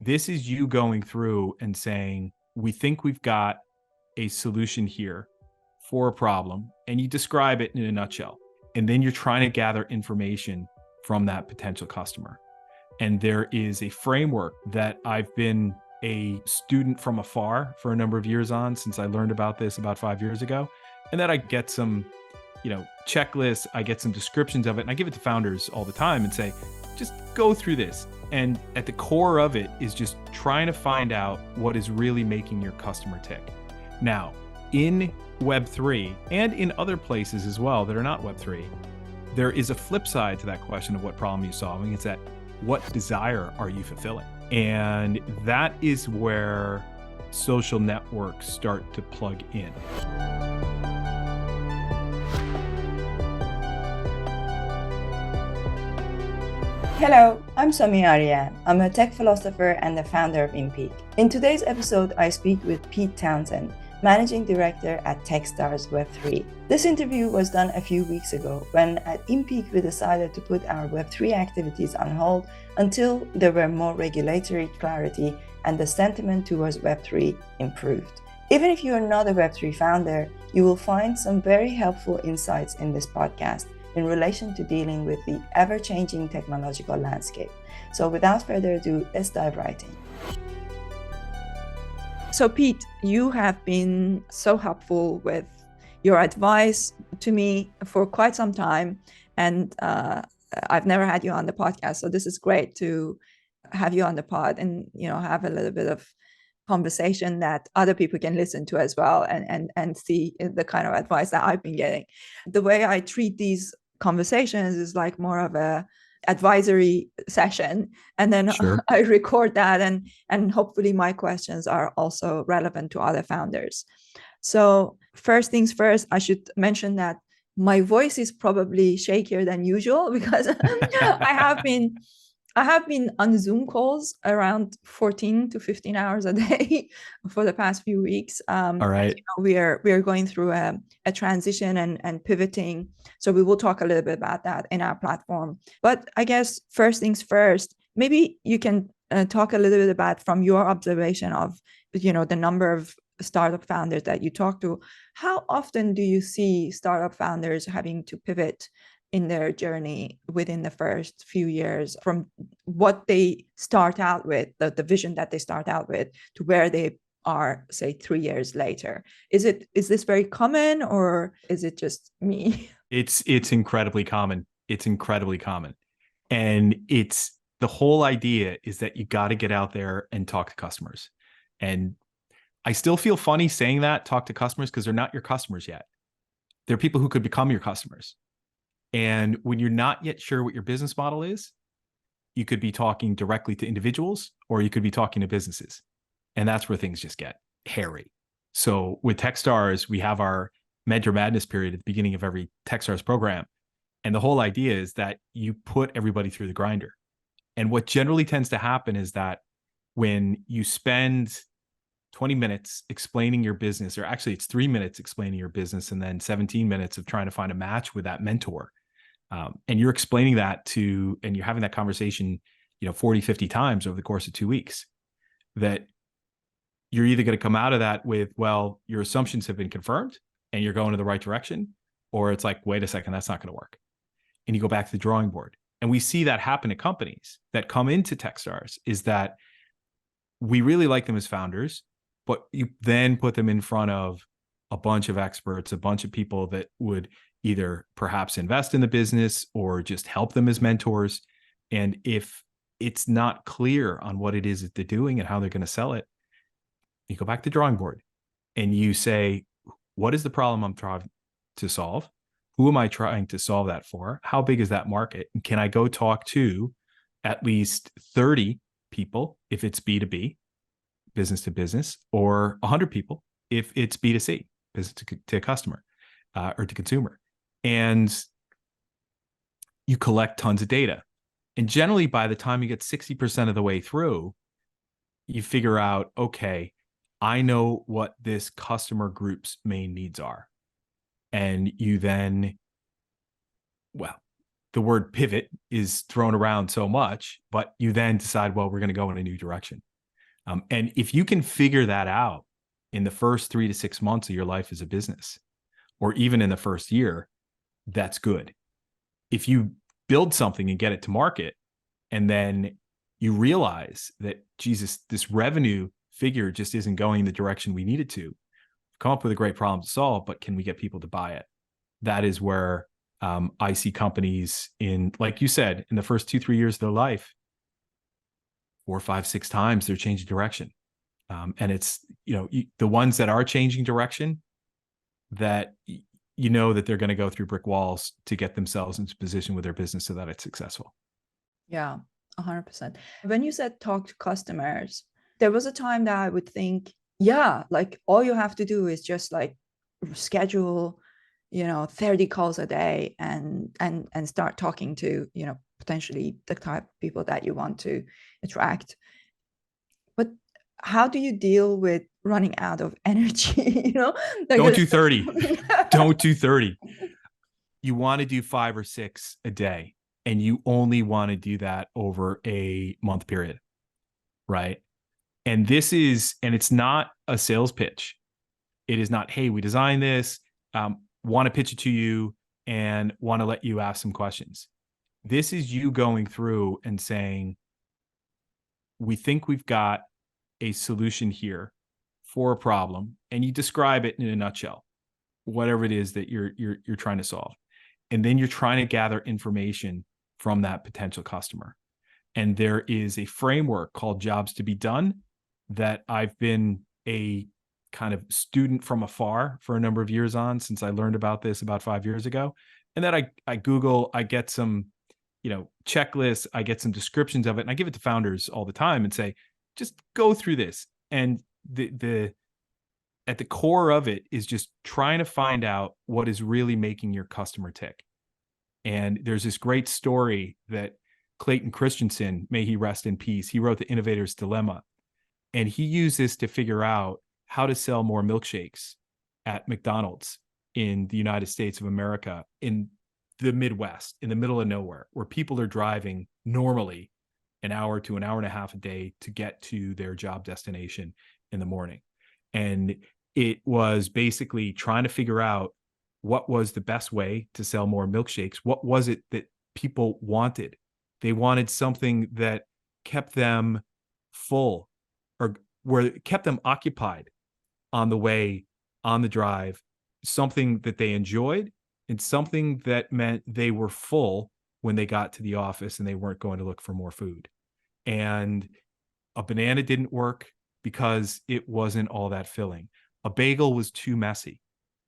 This is you going through and saying, we think we've got a solution here for a problem, and you describe it in a nutshell. And then you're trying to gather information from that potential customer. And there is a framework that I've been a student from afar for a number of years on, since I learned about this about 5 years ago. And that I get some, checklists, I get some descriptions of it, and I give it to founders all the time and say, just go through this. And at the core of it is just trying to find out what is really making your customer tick. Now, in Web3 and in other places as well that are not Web3, there is a flip side to that question of what problem you're solving. It's that what desire are you fulfilling? And that is where social networks start to plug in. Hello, I'm Somi Arian. I'm a tech philosopher and the founder of InPeak. In today's episode, I speak with Pete Townsend, Managing Director at Techstars Web3. This interview was done a few weeks ago when at InPeak we decided to put our Web3 activities on hold until there were more regulatory clarity and the sentiment towards Web3 improved. Even if you are not a Web3 founder, you will find some very helpful insights in this podcast in relation to dealing with the ever-changing technological landscape. So without further ado, let's dive right in. So Pete, you have been so helpful with your advice to me for quite some time, and I've never had you on the podcast, so this is great to have you on the pod and have a little bit of conversation that other people can listen to as well and see the kind of advice that I've been getting. The way I treat these conversations is like more of a advisory session, and then Sure. I record that, and hopefully my questions are also relevant to other founders. So first things first, I should mention that my voice is probably shakier than usual because I have been on Zoom calls around 14 to 15 hours a day for the past few weeks. All right. We are going through a transition and pivoting. So we will talk a little bit about that in our platform. But I guess first things first, maybe you can talk a little bit about, from your observation of the number of startup founders that you talk to, how often do you see startup founders having to pivot in their journey within the first few years from what they start out with, the vision that they start out with, to where they are, say, 3 years later? Is this very common, or is it just me? It's incredibly common. It's incredibly common. And it's the whole idea is that you got to get out there and talk to customers. And I still feel funny saying that, talk to customers, because they're not your customers yet. They're people who could become your customers. And when you're not yet sure what your business model is, you could be talking directly to individuals, or you could be talking to businesses. And that's where things just get hairy. So with Techstars, we have our Mentor Madness period at the beginning of every Techstars program. And the whole idea is that you put everybody through the grinder. And what generally tends to happen is that when you spend 20 minutes explaining your business, or actually it's 3 minutes explaining your business, and then 17 minutes of trying to find a match with that mentor, and you're explaining that and you're having that conversation, 40, 50 times over the course of 2 weeks, that you're either going to come out of that with, well, your assumptions have been confirmed and you're going in the right direction, or it's like, wait a second, that's not going to work. And you go back to the drawing board. And we see that happen to companies that come into Techstars, is that we really like them as founders, but you then put them in front of a bunch of experts, a bunch of people that would either perhaps invest in the business or just help them as mentors. And if it's not clear on what it is that they're doing and how they're going to sell it, you go back to the drawing board and you say, what is the problem I'm trying to solve? Who am I trying to solve that for? How big is that market? And can I go talk to at least 30 people if it's B2B, business to business, or 100 people if it's B2C, business to customer, or to consumer? And you collect tons of data. And generally, by the time you get 60% of the way through, you figure out, okay, I know what this customer group's main needs are. And you then, well, the word pivot is thrown around so much, but you then decide, well, we're going to go in a new direction. And if you can figure that out in the first 3 to 6 months of your life as a business, or even in the first year, that's good. If you build something and get it to market, and then you realize that, Jesus, this revenue figure just isn't going the direction we need it to, come up with a great problem to solve, but can we get people to buy it? That is where I see companies in, like you said, in the first 2-3 years of their life, 4, 5, 6 times they're changing direction. And it's, the ones that are changing direction, that that they're going to go through brick walls to get themselves into position with their business so that it's successful. Yeah, 100%. When you said talk to customers, there was a time that I would think, yeah, like all you have to do is just like schedule, 30 calls a day and start talking to, potentially the type of people that you want to attract. But how do you deal with running out of energy? Don't do 30. Don't do 30. You want to do 5 or 6 a day, and you only want to do that over a month period, right? And it's not a sales pitch. It is not, hey, we designed this, want to pitch it to you and want to let you ask some questions. This is you going through and saying, we think we've got a solution here for a problem, and you describe it in a nutshell, whatever it is that you're trying to solve. And then you're trying to gather information from that potential customer. And there is a framework called Jobs to be Done that I've been a kind of student from afar for a number of years on, since I learned about this about 5 years ago. And then I Google, I get some, checklists, I get some descriptions of it, and I give it to founders all the time and say, just go through this. And the at the core of it is just trying to find out what is really making your customer tick. And there's this great story that Clayton Christensen, may he rest in peace, he wrote The Innovator's Dilemma. And he used this to figure out how to sell more milkshakes at McDonald's in the United States of America, in the Midwest, in the middle of nowhere, where people are driving normally an hour to an hour and a half a day to get to their job destination in the morning. And it was basically trying to figure out what was the best way to sell more milkshakes. What was it that people wanted? They wanted something that kept them full, or where it kept them occupied on the way, on the drive, something that they enjoyed, and something that meant they were full when they got to the office and they weren't going to look for more food. And a banana didn't work because it wasn't all that filling. A bagel was too messy.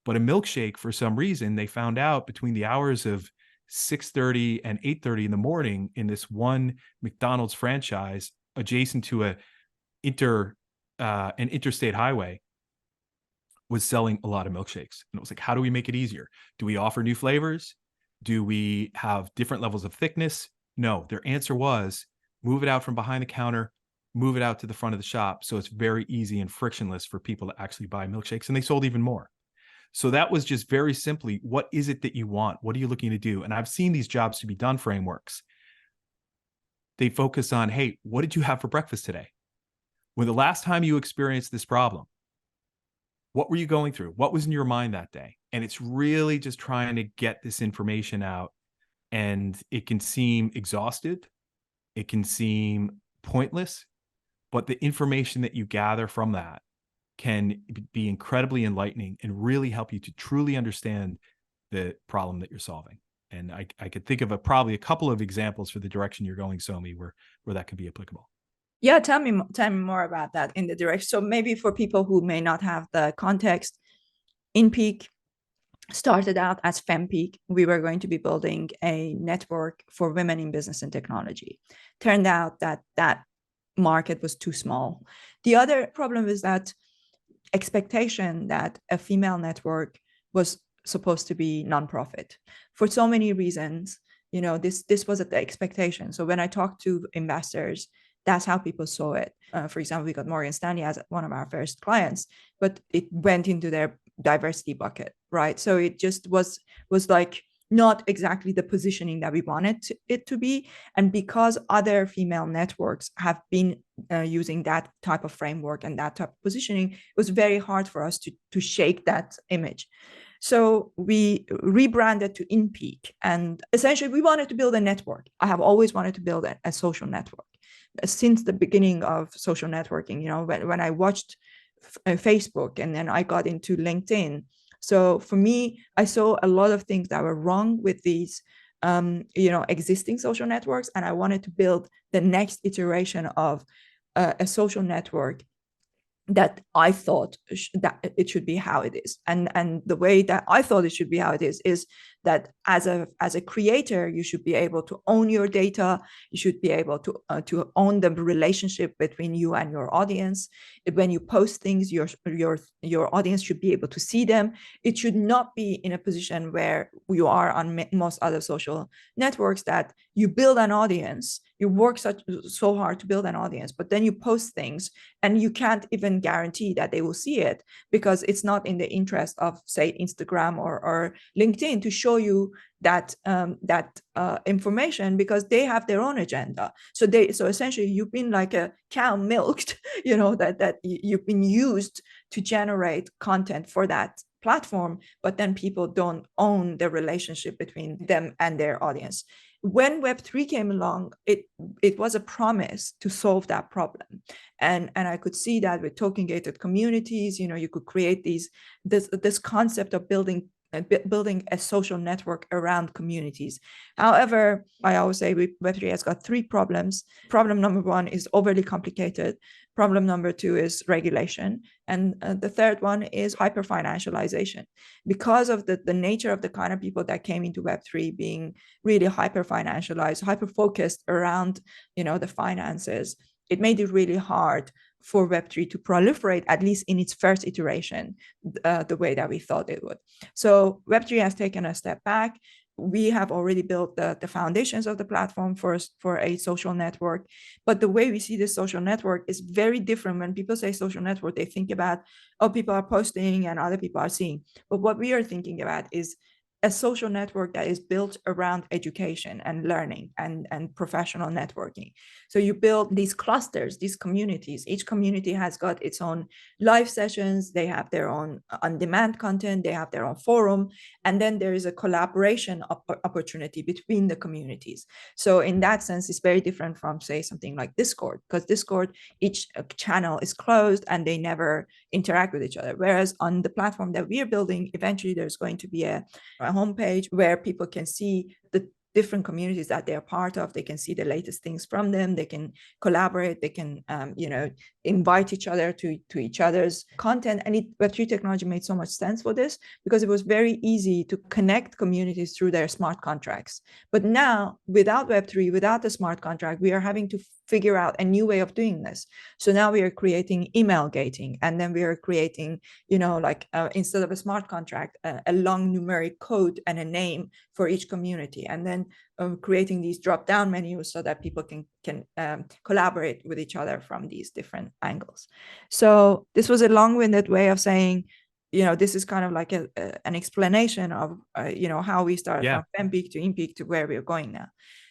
But a milkshake, for some reason, they found out between the hours of 6:30 and 8:30 in the morning in this one McDonald's franchise adjacent to an interstate highway, was selling a lot of milkshakes. And it was like, how do we make it easier? Do we offer new flavors? Do we have different levels of thickness? No, their answer was move it out from behind the counter, move it out to the front of the shop, so it's very easy and frictionless for people to actually buy milkshakes. And they sold even more. So that was just very simply, what is it that you want? What are you looking to do? And I've seen these Jobs to be Done frameworks. They focus on, hey, what did you have for breakfast today? When the last time you experienced this problem, what were you going through? What was in your mind that day? And it's really just trying to get this information out. And it can seem exhausted. It can seem pointless, but the information that you gather from that can be incredibly enlightening and really help you to truly understand the problem that you're solving. And I could think of probably a couple of examples for the direction you're going, Somi, where that could be applicable. Yeah, tell me more about that in the direction. So maybe for people who may not have the context, InPeak started out as FemPeak. We were going to be building a network for women in business and technology. Turned out that market was too small. The other problem is that expectation that a female network was supposed to be nonprofit for so many reasons. This was the expectation. So when I talked to investors, that's how people saw it. For example, we got Morgan Stanley as one of our first clients, but it went into their diversity bucket, right? So it just was like not exactly the positioning that we wanted it to be. And because other female networks have been using that type of framework and that type of positioning, it was very hard for us to shake that image. So we rebranded to InPeak, and essentially we wanted to build a network. I have always wanted to build a social network since the beginning of social networking. You know, when I watched Facebook, and then I got into LinkedIn. So for me, I saw a lot of things that were wrong with these existing social networks, and I wanted to build the next iteration of a social network that I thought that it should be how it is. And the way that I thought it should be how it is that as a creator, you should be able to own your data. You should be able to own the relationship between you and your audience. When you post things, your audience should be able to see them. It should not be in a position where you are on most other social networks, that you build an audience, you work so hard to build an audience, but then you post things and you can't even guarantee that they will see it, because it's not in the interest of, say, Instagram or LinkedIn to show you that information, because they have their own agenda. So essentially you've been like a cow milked, that you've been used to generate content for that platform, but then people don't own the relationship between them and their audience. When Web3 came along, it was a promise to solve that problem. And I could see that with token gated communities, you could create this concept of building a social network around communities. However, I always say Web3 has got three problems. Problem number one is overly complicated. Problem number two is regulation. And the third one is hyper-financialization. Because of the nature of the kind of people that came into Web3 being really hyper-financialized, hyper-focused around, the finances, it made it really hard for Web3 to proliferate, at least in its first iteration, the way that we thought it would. So Web3 has taken a step back. We have already built the foundations of the platform for a social network. But the way we see this social network is very different. When people say social network, they think about, oh, people are posting and other people are seeing. But what we are thinking about is a social network that is built around education and learning and professional networking. So you build these clusters, these communities. Each community has got its own live sessions. They have their own on-demand content. They have their own forum. And then there is a collaboration opportunity between the communities. So in that sense, it's very different from, say, something like Discord, because Discord, each channel is closed and they never interact with each other. Whereas on the platform that we are building, eventually there's going to be a homepage where people can see the different communities that they're part of. They can see the latest things from them. They can collaborate. They can, invite each other to each other's content. And Web3 technology made so much sense for this, because it was very easy to connect communities through their smart contracts. But now, without Web3, without the smart contract, we are having to figure out a new way of doing this. So now we are creating email gating, and then we are creating, instead of a smart contract, a long numeric code and a name for each community, and then creating these drop-down menus so that people can collaborate with each other from these different angles. So this was a long-winded way of saying, this is kind of like an explanation of, how we started from FemPeak to InPeak to where we're going now.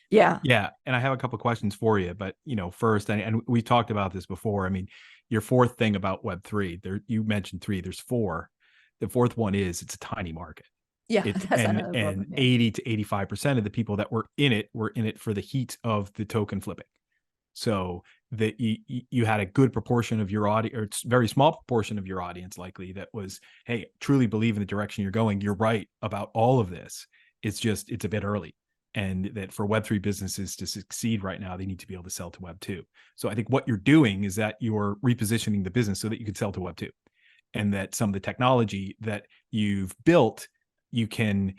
Yeah. And I have a couple of questions for you, but first, and we talked about this before. I mean, your fourth thing about Web3, there, you mentioned three, there's four. The fourth one is it's a tiny market. Yeah, that's another problem, yeah. 80 to 85% of the people that were in it for the heat of the token flipping. So that you had a good proportion of your audience, or it's very small proportion of your audience likely, that was, hey, truly believe in the direction you're going. You're right about all of this. It's a bit early. And that for Web3 businesses to succeed right now, they need to be able to sell to Web2. So I think what you're doing is that you're repositioning the business so that you can sell to Web2. And that some of the technology that you've built, you can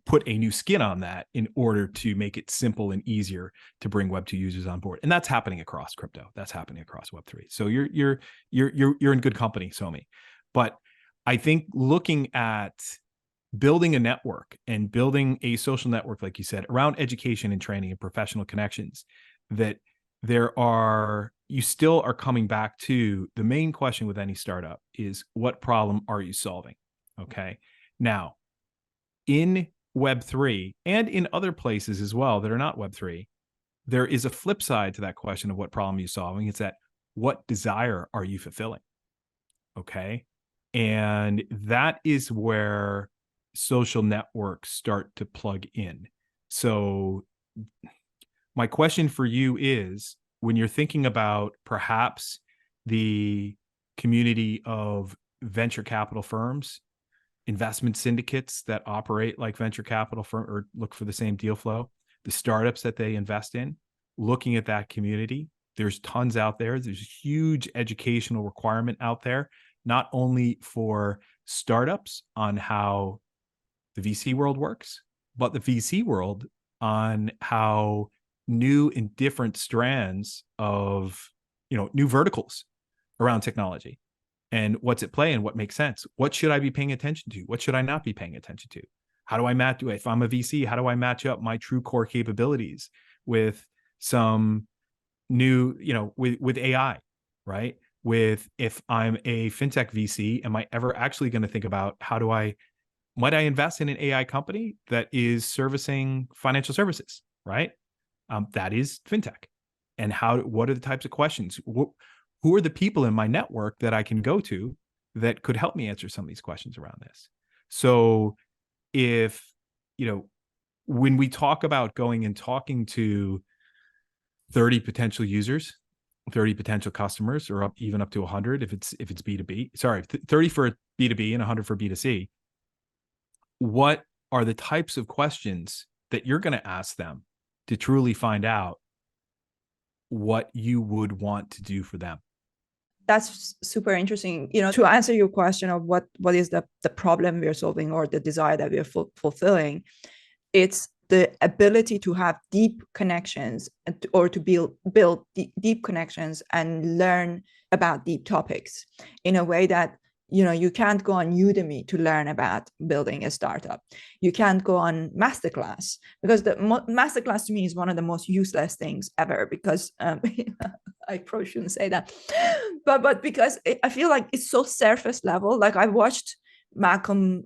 put a new skin on that in order to make it simple and easier to bring Web2 users on board. And that's happening across crypto. That's happening across Web3. So you're in good company, Somi. But I think looking at building a network and building a social network, like you said, around education and training and professional connections, that you still are coming back to the main question with any startup is, what problem are you solving? Okay. Now, in Web3 and in other places as well that are not Web3, there is a flip side to that question of what problem you're solving. It's that what desire are you fulfilling? Okay. And that is where social networks start to plug in. So, my question for you is, when you're thinking about perhaps the community of venture capital firms, investment syndicates that operate like venture capital firm or look for the same deal flow, the startups that they invest in, looking at that community, there's tons out there. There's a huge educational requirement out there, not only for startups on how the VC world works, but the VC world on how new and different strands of, new verticals around technology and what's at play and what makes sense. What should I be paying attention to? What should I not be paying attention to? How do I match? If I'm a VC, how do I match up my true core capabilities with some new, with AI, right? With, if I'm a fintech VC, am I ever actually going to think about might I invest in an AI company that is servicing financial services, right? That is fintech. And what are the types of questions? Who are the people in my network that I can go to that could help me answer some of these questions around this? So if, when we talk about going and talking to 30 potential users, 30 potential customers, or even up to 100 if it's B2B, 30 for B2B and 100 for B2C, what are the types of questions that you're going to ask them to truly find out what you would want to do for them? That's super interesting. To answer your question of what is the problem we're solving or the desire that we're fulfilling, it's the ability to have deep connections or to build deep connections and learn about deep topics in a way that you can't go on Udemy to learn about building a startup. You can't go on masterclass, because the masterclass to me is one of the most useless things ever, because I probably shouldn't say that, but because I feel like it's so surface level. Like, I watched Malcolm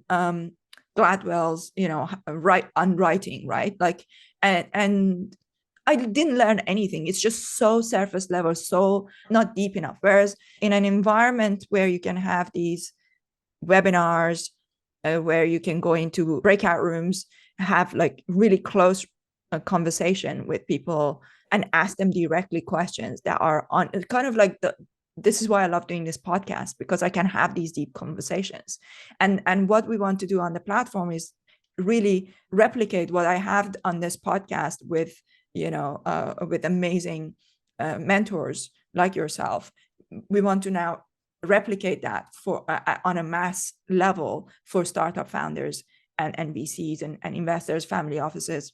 Gladwell's, writing, right? Like, and I didn't learn anything. It's just so surface level, so not deep enough. Whereas in an environment where you can have these webinars, where you can go into breakout rooms, have like really close conversation with people and ask them directly questions that are on kind of like this is why I love doing this podcast, because I can have these deep conversations. And what we want to do on the platform is really replicate what I have on this podcast with with amazing mentors like yourself. We want to now replicate that for on a mass level for startup founders and VCs and investors, family offices,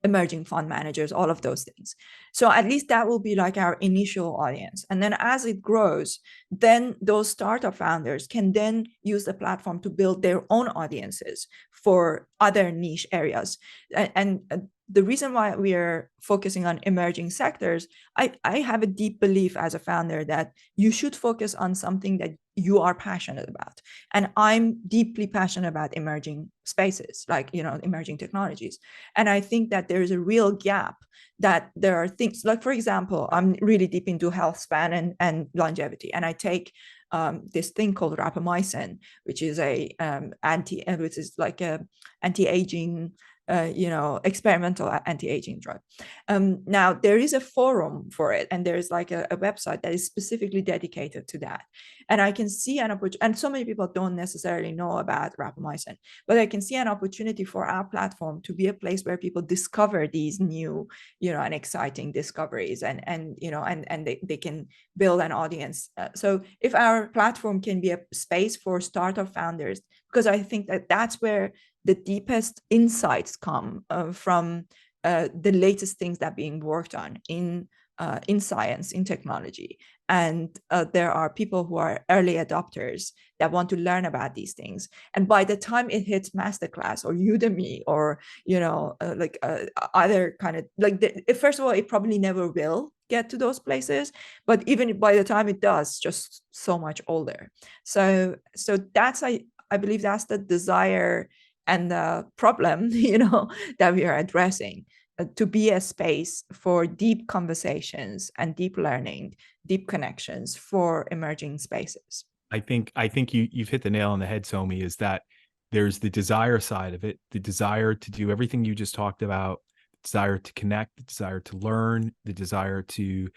emerging fund managers, all of those things. So at least that will be like our initial audience. And then as it grows, then those startup founders can then use the platform to build their own audiences for other niche areas. And the reason why we are focusing on emerging sectors, I have a deep belief as a founder that you should focus on something that you are passionate about. And I'm deeply passionate about emerging spaces, like, emerging technologies. And I think that there is a real gap, that there are things like, for example, I'm really deep into health span and longevity. And I take this thing called rapamycin, which is which is like a anti-aging experimental anti-aging drug. Now there is a forum for it, and there's like a website that is specifically dedicated to that. And I can see an opportunity, and so many people don't necessarily know about rapamycin, but I can see an opportunity for our platform to be a place where people discover these new, and exciting discoveries, and they can build an audience. So if our platform can be a space for startup founders, because I think that that's where the deepest insights come from the latest things that are being worked on in science, in technology. And there are people who are early adopters that want to learn about these things. And by the time it hits masterclass or Udemy or, other kind of first of all, it probably never will get to those places, but even by the time it does, just so much older. So that's, I believe that's the desire and the problem, that we are addressing, to be a space for deep conversations and deep learning, deep connections for emerging spaces. I think you've hit the nail on the head, Somi, is that there's the desire side of it, the desire to do everything you just talked about, the desire to connect, the desire to learn, the desire to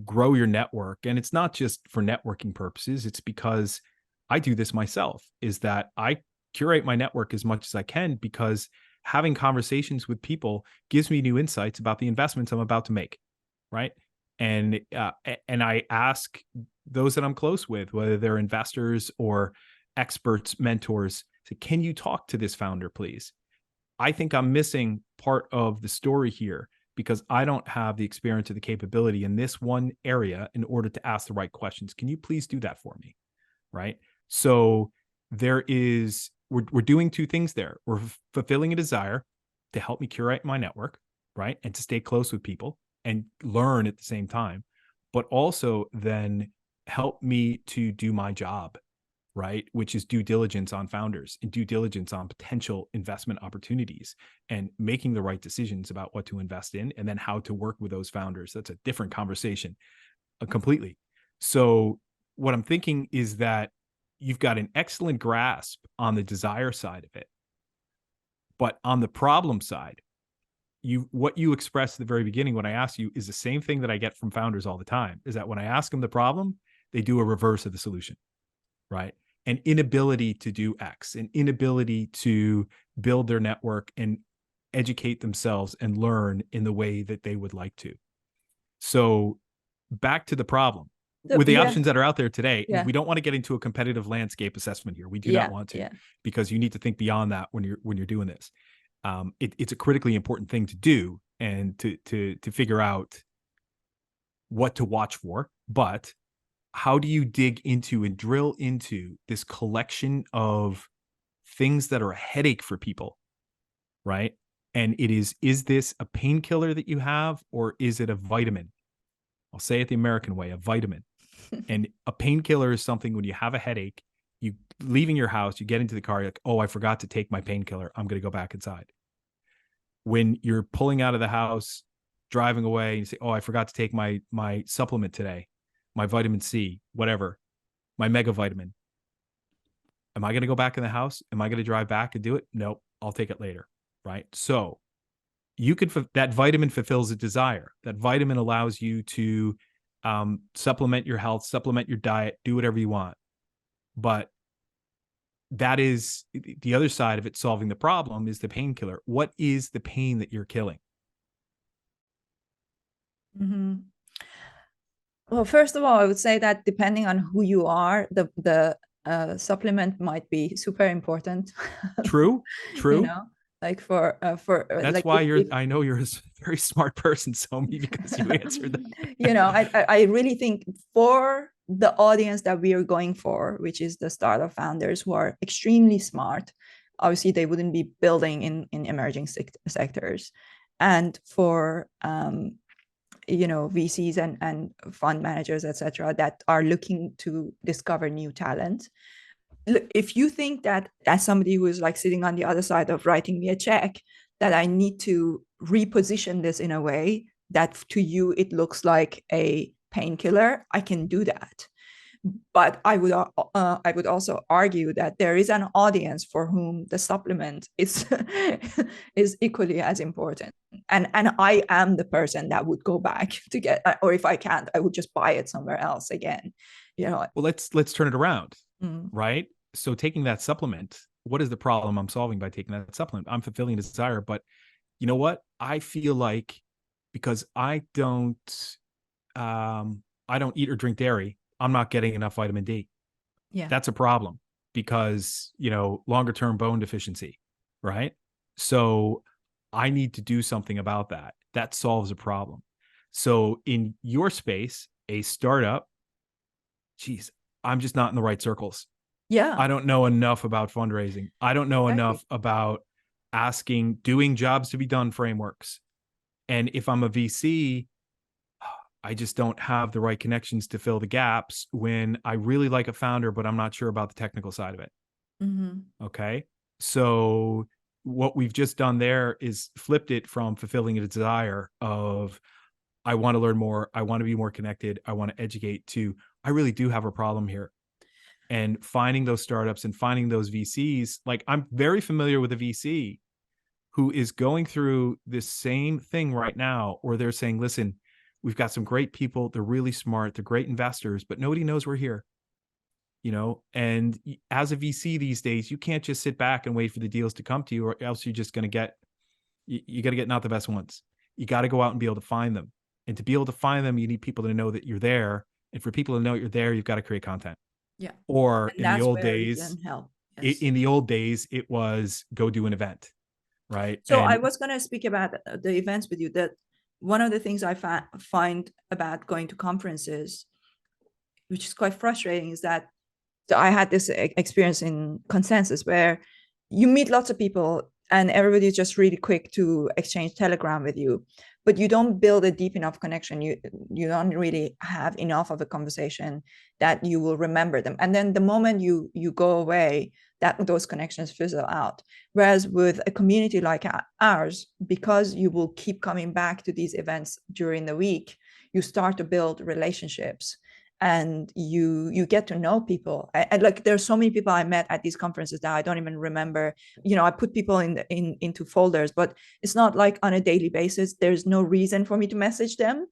grow your network. And it's not just for networking purposes. It's because I do this myself, is that I curate my network as much as I can, because having conversations with people gives me new insights about the investments I'm about to make. Right. And I ask those that I'm close with, whether they're investors or experts, mentors, say, can you talk to this founder, please? I think I'm missing part of the story here, because I don't have the experience or the capability in this one area in order to ask the right questions. Can you please do that for me? Right. So we're doing two things there. We're fulfilling a desire to help me curate my network, right? And to stay close with people and learn at the same time, but also then help me to do my job, right? Which is due diligence on founders and due diligence on potential investment opportunities and making the right decisions about what to invest in and then how to work with those founders. That's a different conversation completely. So what I'm thinking is that you've got an excellent grasp on the desire side of it, but on the problem side, what you expressed at the very beginning when I asked you is the same thing that I get from founders all the time, is that when I ask them the problem, they do a reverse of the solution, right? An inability to do X, an inability to build their network and educate themselves and learn in the way that they would like to. So back to the problem. With the options that are out there today, we don't want to get into a competitive landscape assessment here. We do not want to, because you need to think beyond that when you're doing this. It's a critically important thing to do and to figure out what to watch for. But how do you dig into and drill into this collection of things that are a headache for people, right? And is this a painkiller that you have, or is it a vitamin? I'll say it the American way, a vitamin. And a painkiller is something when you have a headache, you leaving your house, you get into the car, you're like, oh, I forgot to take my painkiller. I'm going to go back inside. When you're pulling out of the house, driving away, and you say, oh, I forgot to take my supplement today, my vitamin C, whatever, my mega vitamin. Am I going to go back in the house? Am I going to drive back and do it? Nope. I'll take it later. Right. So that vitamin fulfills a desire. That vitamin allows you to supplement your health, supplement your diet, do whatever you want. But that is the other side of it. Solving the problem is the painkiller. What is the pain that you're killing? Mm-hmm. Well, first of all, I would say that depending on who you are, the supplement might be super important. True. Like that's like why I know you're a very smart person, Somi, because you answered that. I really think for the audience that we are going for, which is the startup founders who are extremely smart, obviously they wouldn't be building in emerging sectors. And for VCs and fund managers, etc., that are looking to discover new talent. If you think that as somebody who is like sitting on the other side of writing me a check, that I need to reposition this in a way that to you it looks like a painkiller, I can do that. But I would also argue that there is an audience for whom the supplement is is equally as important. And I am the person that would go back to get, or if I can't, I would just buy it somewhere else again. Well, let's turn it around, right? So taking that supplement, what is the problem I'm solving by taking that supplement? I'm fulfilling a desire, but you know what? I feel like because I don't eat or drink dairy, I'm not getting enough vitamin D. Yeah. That's a problem because, longer term bone deficiency, right? So I need to do something about that. That solves a problem. So in your space, a startup, geez, I'm just not in the right circles. Yeah. I don't know enough about fundraising. I don't know enough about doing jobs to be done frameworks. And if I'm a VC, I just don't have the right connections to fill the gaps when I really like a founder, but I'm not sure about the technical side of it. Mm-hmm. Okay. So what we've just done there is flipped it from fulfilling a desire of, I want to learn more, I want to be more connected, I want to educate, to, I really do have a problem here. And finding those startups and finding those VCs. Like, I'm very familiar with a VC who is going through this same thing right now, where they're saying, listen, we've got some great people, they're really smart, they're great investors, but nobody knows we're here. And as a VC these days, you can't just sit back and wait for the deals to come to you, or else you're just going to get, you got to get not the best ones. You got to go out and be able to find them. And to be able to find them, you need people to know that you're there. And for people to know you're there, you've got to create content. Yeah. Or And that's where you can help. Yes. In the old days, it was go do an event, right? So I was going to speak about the events with you. That one of the things I find about going to conferences, which is quite frustrating, is that I had this experience in Consensus where you meet lots of people and everybody's just really quick to exchange Telegram with you, but you don't build a deep enough connection. You don't really have enough of a conversation that you will remember them. And then the moment you go away, that those connections fizzle out. Whereas with a community like ours, because you will keep coming back to these events during the week, you start to build relationships. And you get to know people. Like, there's so many people I met at these conferences that I don't even remember. I put people into folders, but it's not like on a daily basis. There's no reason for me to message them.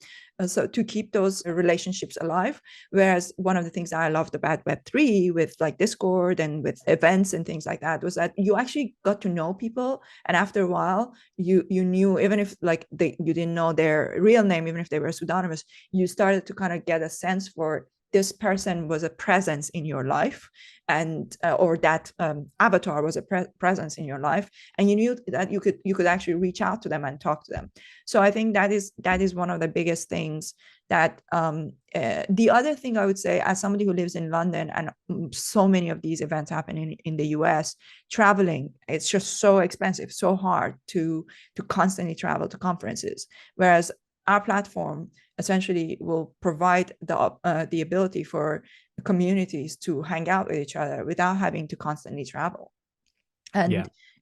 So to keep those relationships alive. Whereas one of the things that I loved about Web3 with like Discord and with events and things like that was that you actually got to know people. And after a while, you knew, even if like you didn't know their real name, even if they were pseudonymous, you started to kind of get a sense for this person was a presence in your life, and or that avatar was a presence in your life, and you knew that you could actually reach out to them and talk to them. So I think that is one of the biggest things. That the other thing I would say, as somebody who lives in London and so many of these events happen in the US, traveling, it's just so expensive, so hard to constantly travel to conferences. Whereas our platform essentially will provide the ability for communities to hang out with each other without having to constantly travel. And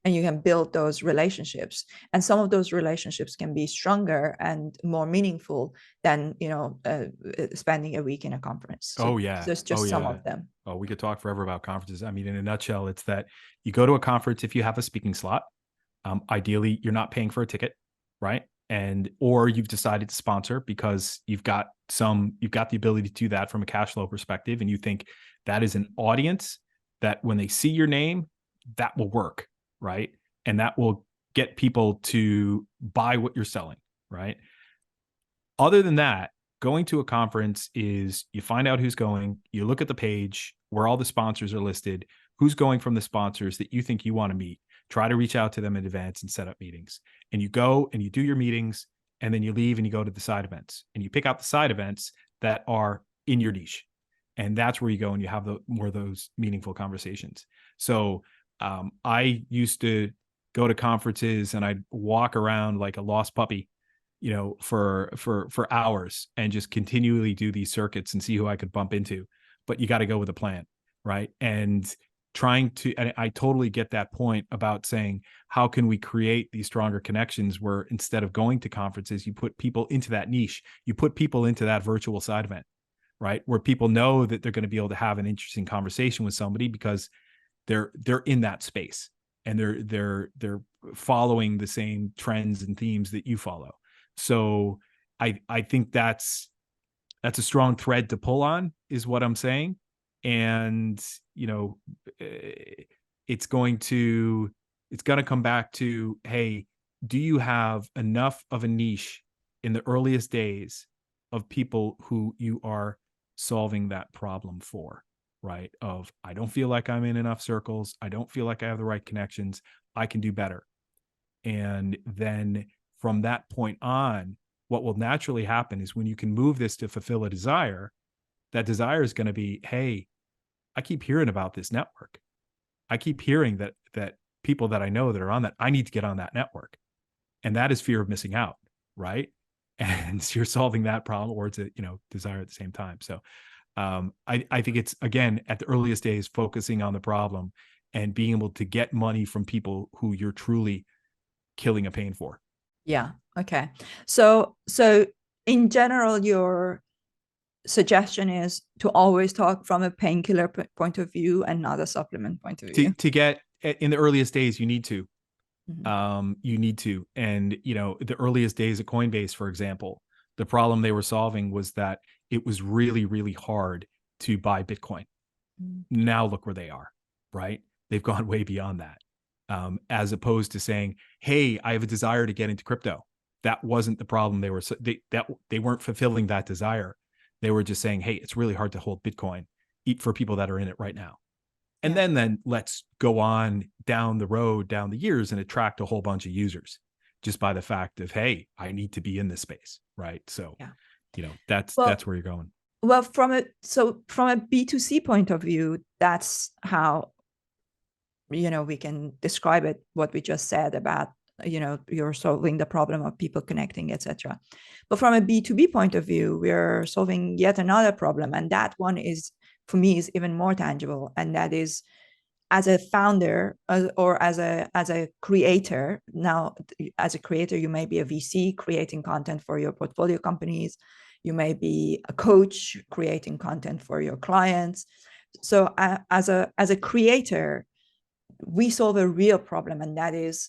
you can build those relationships, and some of those relationships can be stronger and more meaningful than spending a week in a conference. So there's just some of them. Oh, we could talk forever about conferences. I mean, in a nutshell, it's that you go to a conference if you have a speaking slot. Ideally, you're not paying for a ticket, right? Or you've decided to sponsor because you've got the ability to do that from a cash flow perspective, and you think that is an audience that when they see your name, that will work, right? And that will get people to buy what you're selling, right? Other than that, going to a conference is, you find out who's going, you look at the page where all the sponsors are listed, who's going from the sponsors that you think you want to meet, try to reach out to them in advance and set up meetings. And you go and you do your meetings, and then you leave and you go to the side events, and you pick out the side events that are in your niche. And that's where you go and you have more of those meaningful conversations. So I used to go to conferences and I'd walk around like a lost puppy, for hours, and just continually do these circuits and see who I could bump into. But you got to go with a plan, right? And I totally get that point about saying, how can we create these stronger connections where instead of going to conferences, you put people into that niche, you put people into that virtual side event, right? Where people know that they're going to be able to have an interesting conversation with somebody because they're in that space, and they're following the same trends and themes that you follow. So I think that's a strong thread to pull on, is what I'm saying. And it's going to come back to, hey, do you have enough of a niche in the earliest days of people who you are solving that problem for, right? Of, I don't feel like I'm in enough circles, I don't feel like I have the right connections, I can do better. And then from that point on, what will naturally happen is, when you can move this to fulfill a desire, that desire is going to be, hey, I keep hearing about this network. I keep hearing that people that I know that are on that, I need to get on that network. And that is fear of missing out, right? And you're solving that problem, or it's a desire at the same time. So I think it's, again, at the earliest days, focusing on the problem and being able to get money from people who you're truly killing a pain for. Yeah. Okay. So in general, your suggestion is to always talk from a painkiller point of view and not a supplement point of view. To get in the earliest days, you need to. Mm-hmm. You need to. And, the earliest days of Coinbase, for example, the problem they were solving was that it was really, really hard to buy Bitcoin. Mm-hmm. Now look where they are, right? They've gone way beyond that. As opposed to saying, hey, I have a desire to get into crypto. That wasn't the problem. They weren't fulfilling that desire. They were just saying, hey, it's really hard to hold Bitcoin for people that are in it right now. And then let's go on down the road, down the years, and attract a whole bunch of users just by the fact of, hey, I need to be in this space, right? So, that's where you're going. Well, from a B2C point of view, that's how we can describe it, what we just said about you're solving the problem of people connecting, etc. But from a B2B point of view, we're solving yet another problem, and that one is, for me, is even more tangible, and that is, as a founder or as a creator. Now, as a creator, you may be a VC creating content for your portfolio companies, you may be a coach creating content for your clients. So as a creator, we solve a real problem, and that is,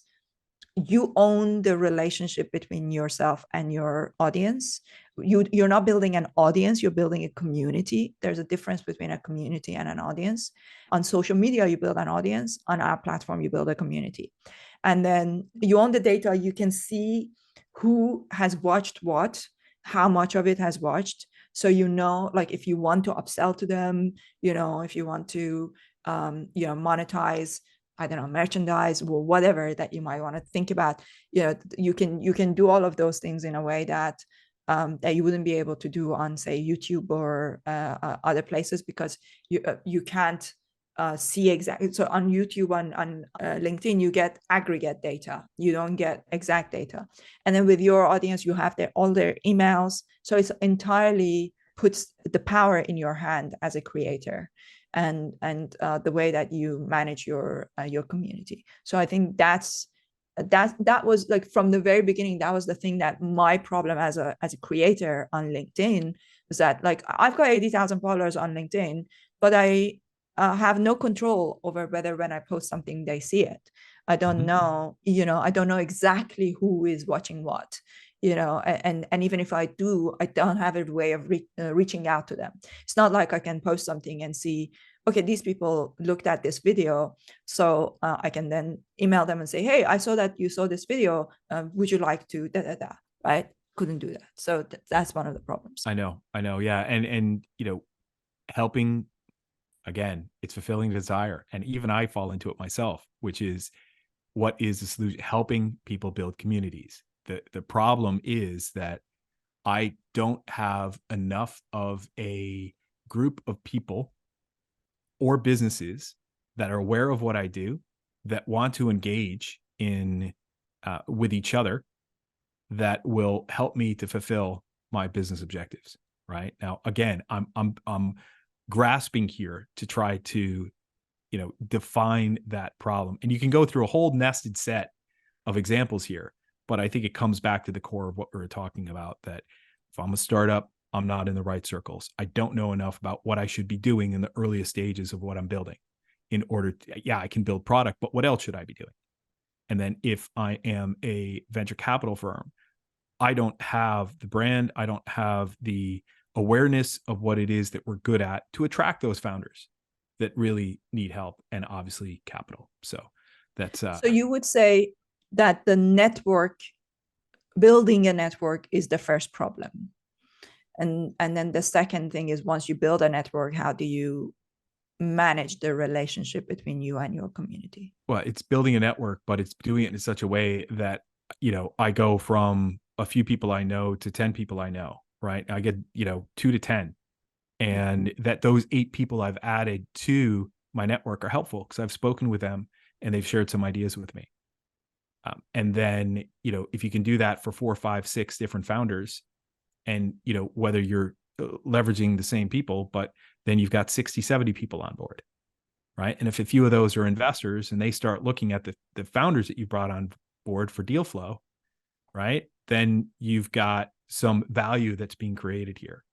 you own the relationship between yourself and your audience. You're not building an audience, you're building a community. There's a difference between a community and an audience. On social media, you build an audience. On our platform, you build a community. And then you own the data. You can see who has watched what, how much of it has watched. So, like, if you want to upsell to them, if you want to, monetize, I don't know, merchandise or whatever that you might want to think about, you can do all of those things in a way that you wouldn't be able to do on, say, YouTube or other places, because you can't see exactly. So on YouTube, on LinkedIn, you get aggregate data, you don't get exact data. And then with your audience, you have all their emails. So it's entirely puts the power in your hand as a creator, and the way that you manage your community. So I think that was, like, from the very beginning, that was the thing that my problem as a creator on LinkedIn was, that, like, I've got 80,000 followers on LinkedIn, but I have no control over whether when I post something they see it. I don't know, I don't know exactly who is watching what. And even if I do, I don't have a way of reaching out to them. It's not like I can post something and see, okay, these people looked at this video, so I can then email them and say, hey, I saw that you saw this video, would you like to right? Couldn't do that. So that's one of the problems. I know. Yeah. And helping, again, it's fulfilling desire. And even I fall into it myself, which is, what is the solution? Helping people build communities. The problem is that I don't have enough of a group of people or businesses that are aware of what I do, that want to engage in with each other, that will help me to fulfill my business objectives. Right now, again, I'm grasping here to try to define that problem, and you can go through a whole nested set of examples here. But I think it comes back to the core of what we were talking about, that if I'm a startup, I'm not in the right circles. I don't know enough about what I should be doing in the earliest stages of what I'm building in order to, I can build product, but what else should I be doing? And then if I am a venture capital firm, I don't have the brand, I don't have the awareness of what it is that we're good at to attract those founders that really need help, and obviously capital. So that's so you would say that building a network is the first problem, and then the second thing is, once you build a network, how do you manage the relationship between you and your community? Well, it's building a network, but it's doing it in such a way that I go from a few people I know to 10 people I know, right? I get 2 to 10, and that those 8 people I've added to my network are helpful because I've spoken with them and they've shared some ideas with me. And then, if you can do that for 4, 5, 6 different founders, and, whether you're leveraging the same people, but then you've got 60, 70 people on board, right? And if a few of those are investors and they start looking at the founders that you brought on board for deal flow, right, then you've got some value that's being created here.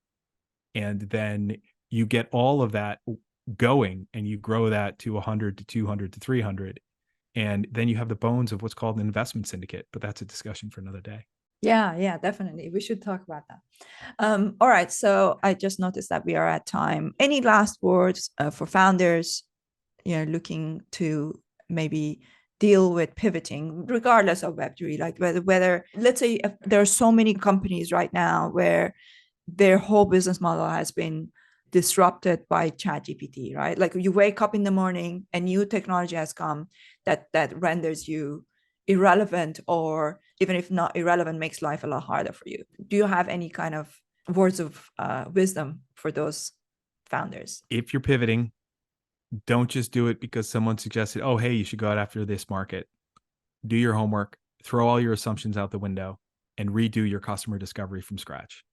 And then you get all of that going and you grow that to 100 to 200 to 300. And then you have the bones of what's called an investment syndicate, but that's a discussion for another day. Yeah, definitely. We should talk about that. All right. So I just noticed that we are at time. Any last words for founders, looking to maybe deal with pivoting, regardless of Web3, like whether let's say there are so many companies right now where their whole business model has been disrupted by ChatGPT, right? Like you wake up in the morning, a new technology has come that renders you irrelevant, or even if not irrelevant, makes life a lot harder for you. Do you have any kind of words of wisdom for those founders? If you're pivoting, don't just do it because someone suggested, oh, hey, you should go out after this market. Do your homework, throw all your assumptions out the window, and redo your customer discovery from scratch.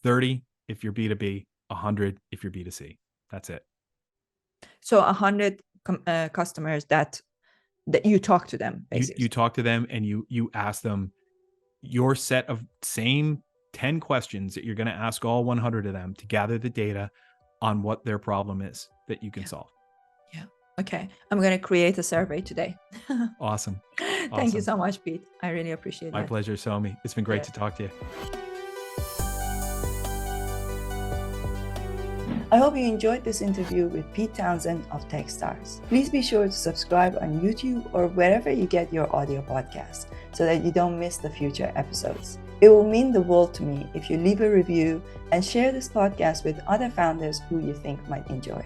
30 if you're B2B, 100 if you're B2C. That's it. So 100 customers that you talk to them, basically. You talk to them and you ask them your set of same 10 questions that you're going to ask all 100 of them to gather the data on what their problem is that you can solve. Yeah. Okay. I'm going to create a survey today. Awesome. Thank you so much, Pete. I really appreciate it. My pleasure, Somi. It's been great to talk to you. I hope you enjoyed this interview with Pete Townsend of Techstars. Please be sure to subscribe on YouTube or wherever you get your audio podcasts so that you don't miss the future episodes. It will mean the world to me if you leave a review and share this podcast with other founders who you think might enjoy.